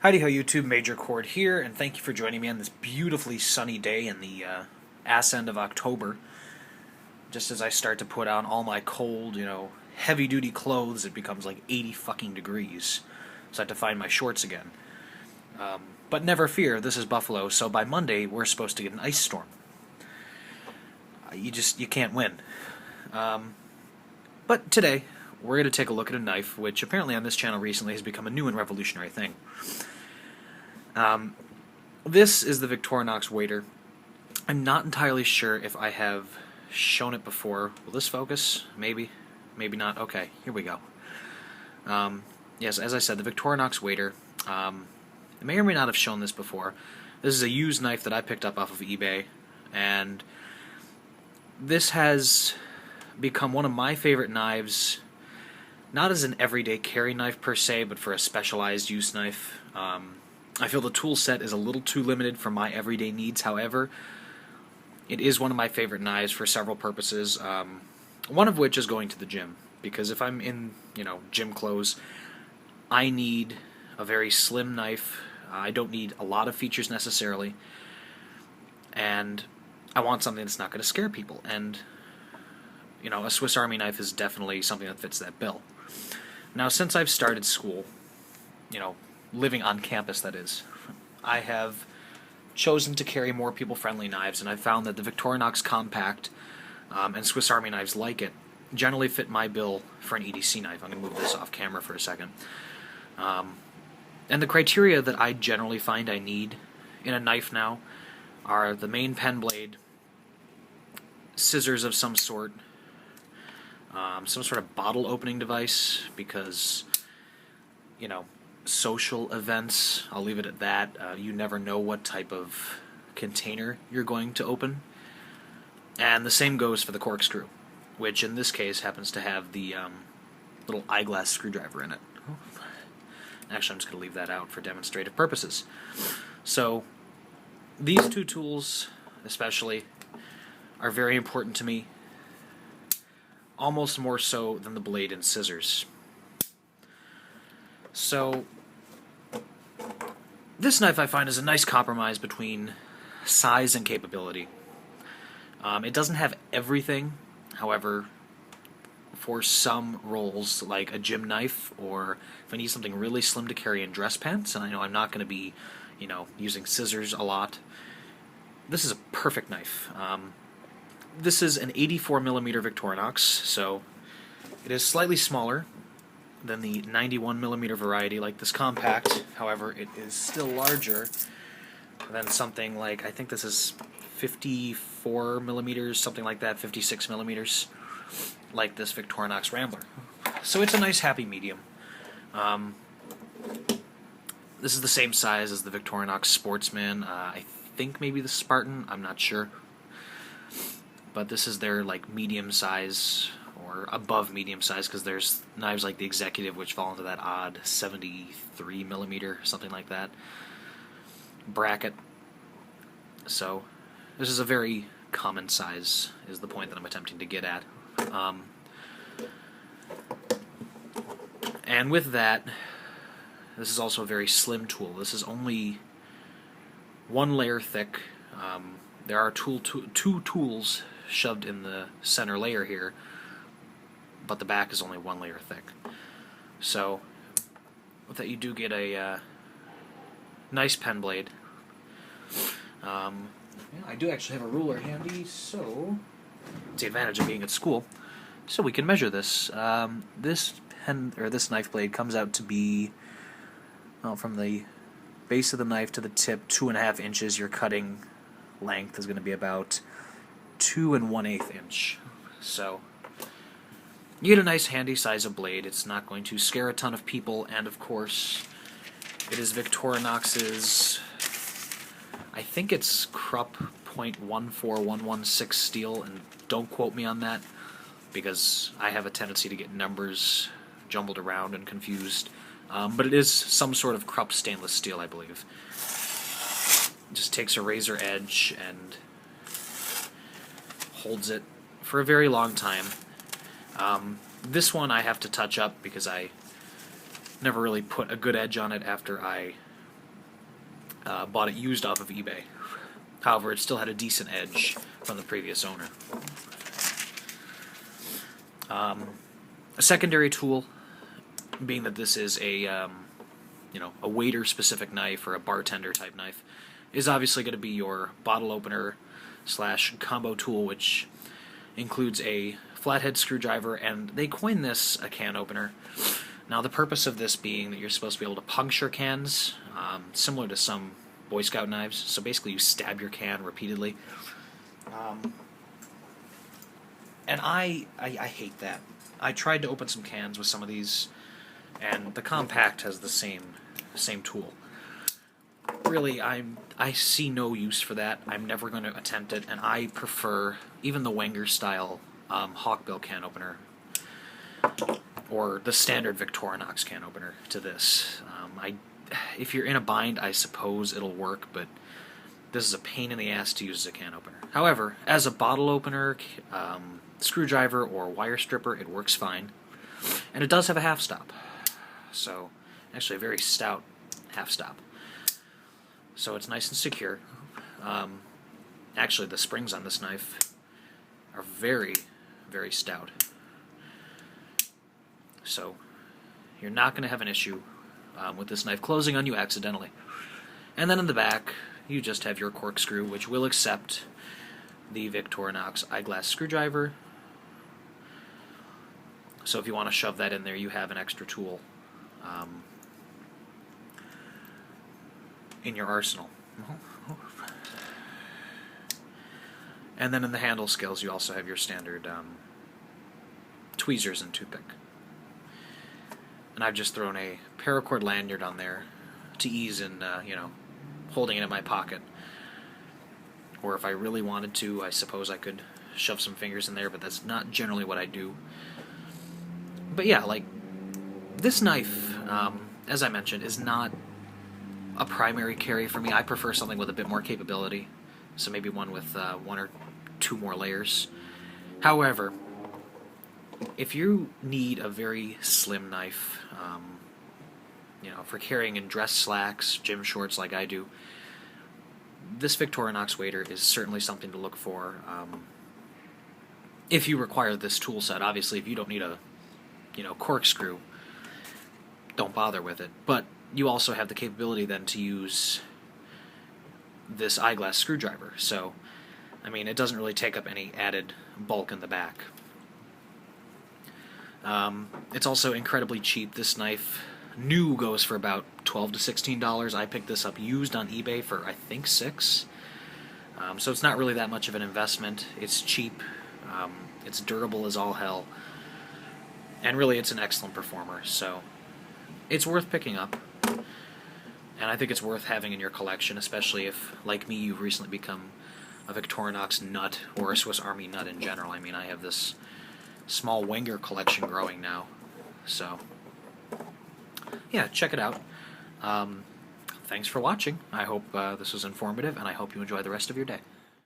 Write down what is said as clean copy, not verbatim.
Howdy ho YouTube, Major Chord here, and thank you for joining me on this beautifully sunny day in the ass end of October. Just as I start to put on all my cold, heavy-duty clothes, it becomes like 80 fucking degrees. So I have to find my shorts again. But never fear, this is Buffalo, so by Monday we're supposed to get an ice storm. You can't win. But today, we're going to take a look at a knife, which apparently on this channel recently has become a new and revolutionary thing. This is the Victorinox Waiter. I'm not entirely sure if I have shown it before. Will this focus? Maybe. Maybe not. Okay, here we go. Yes, as I said, the Victorinox Waiter. I may or may not have shown this before. This is a used knife that I picked up off of eBay, and this has become one of my favorite knives, not as an everyday carry knife per se, but for a specialized use knife. I feel the tool set is a little too limited for my everyday needs. However, it is one of my favorite knives for several purposes, one of which is going to the gym, because if I'm in, gym clothes, I need a very slim knife. I don't need a lot of features necessarily, and I want something that's not going to scare people, and a Swiss Army knife is definitely something that fits that bill. Now, since I've started school, living on campus that is, I have chosen to carry more people-friendly knives, and I've found that the Victorinox Compact and Swiss Army knives like it generally fit my bill for an EDC knife. I'm going to move this off camera for a second. And the criteria that I generally find I need in a knife now are the main pen blade, scissors of some sort, some sort of bottle opening device, because, social events, I'll leave it at that. You never know what type of container you're going to open. And the same goes for the corkscrew, which in this case happens to have the little eyeglass screwdriver in it. Actually, I'm just going to leave that out for demonstrative purposes. So, these two tools, especially, are very important to me, almost more so than the blade and scissors. So, this knife I find is a nice compromise between size and capability. It doesn't have everything, however, for some roles, like a gym knife, or if I need something really slim to carry in dress pants, and I know I'm not going to be, using scissors a lot, this is a perfect knife. This is an 84mm Victorinox, so it is slightly smaller than the 91mm variety like this compact. However, it is still larger than something like, I think this is 54mm, something like that, 56mm, like this Victorinox Rambler. So it's a nice happy medium. This is the same size as the Victorinox Sportsman. I think maybe the Spartan, I'm not sure. But this is their medium size, or above medium size, because there's knives like the Executive which fall into that odd 73mm, something like that, bracket. So this is a very common size, is the point that I'm attempting to get at. And with that, this is also a very slim tool. This is only one layer thick. There are two tools shoved in the center layer here, but the back is only one layer thick. So with that, you do get a nice pen blade. Yeah, I do actually have a ruler handy, so it's the advantage of being at school, so we can measure this. This knife blade comes out to be, well, from the base of the knife to the tip, 2.5 inches. Your cutting length is going to be about 2 1/8 inch. So you get a nice handy size of blade. It's not going to scare a ton of people, and of course it is Victorinox's, I think it's Krupp .14116 steel, and don't quote me on that, because I have a tendency to get numbers jumbled around and confused. But it is some sort of Krupp stainless steel, I believe. It just takes a razor edge and holds it for a very long time. This one I have to touch up because I never really put a good edge on it after I Bought it used off of eBay. However, it still had a decent edge from the previous owner. A secondary tool, being that this is a a waiter-specific knife or a bartender-type knife, is obviously going to be your bottle opener / combo tool, which includes a flathead screwdriver, and they coined this a can opener. Now, the purpose of this being that you're supposed to be able to puncture cans, similar to some Boy Scout knives. So basically, you stab your can repeatedly. And I hate that. I tried to open some cans with some of these, and the compact has the same tool. Really, I see no use for that. I'm never going to attempt it, and I prefer even the Wenger style Hawkbill can opener, or the standard Victorinox can opener to this. If you're in a bind, I suppose it'll work, but this is a pain in the ass to use as a can opener. However, as a bottle opener, screwdriver, or wire stripper, it works fine. And it does have a half stop. So, actually a very stout half stop. So it's nice and secure. Actually, the springs on this knife are very, very stout. So, you're not going to have an issue with this knife closing on you accidentally. And then in the back, you just have your corkscrew, which will accept the Victorinox eyeglass screwdriver. So if you want to shove that in there, you have an extra tool in your arsenal. And then in the handle scales, you also have your standard tweezers and toothpick. And I've just thrown a paracord lanyard on there to ease in, holding it in my pocket. Or if I really wanted to, I suppose I could shove some fingers in there, but that's not generally what I do. But yeah, like, this knife, as I mentioned, is not a primary carry for me. I prefer something with a bit more capability, so maybe one with 1 or 2 more layers. However, if you need a very slim knife, for carrying in dress slacks, gym shorts like I do, this Victorinox Waiter is certainly something to look for. If you require this tool set, obviously, if you don't need a corkscrew, don't bother with it. But you also have the capability then to use this eyeglass screwdriver. So, I mean, it doesn't really take up any added bulk in the back. It's also incredibly cheap. This knife, new, goes for about $12 to $16. I picked this up used on eBay for, I think, $6. So it's not really that much of an investment. It's cheap. It's durable as all hell. And really, it's an excellent performer. So it's worth picking up. And I think it's worth having in your collection, especially if, like me, you've recently become a Victorinox nut, or a Swiss Army nut in general. I mean, I have this small Wenger collection growing now. So, yeah, check it out. Thanks for watching. I hope this was informative, and I hope you enjoy the rest of your day.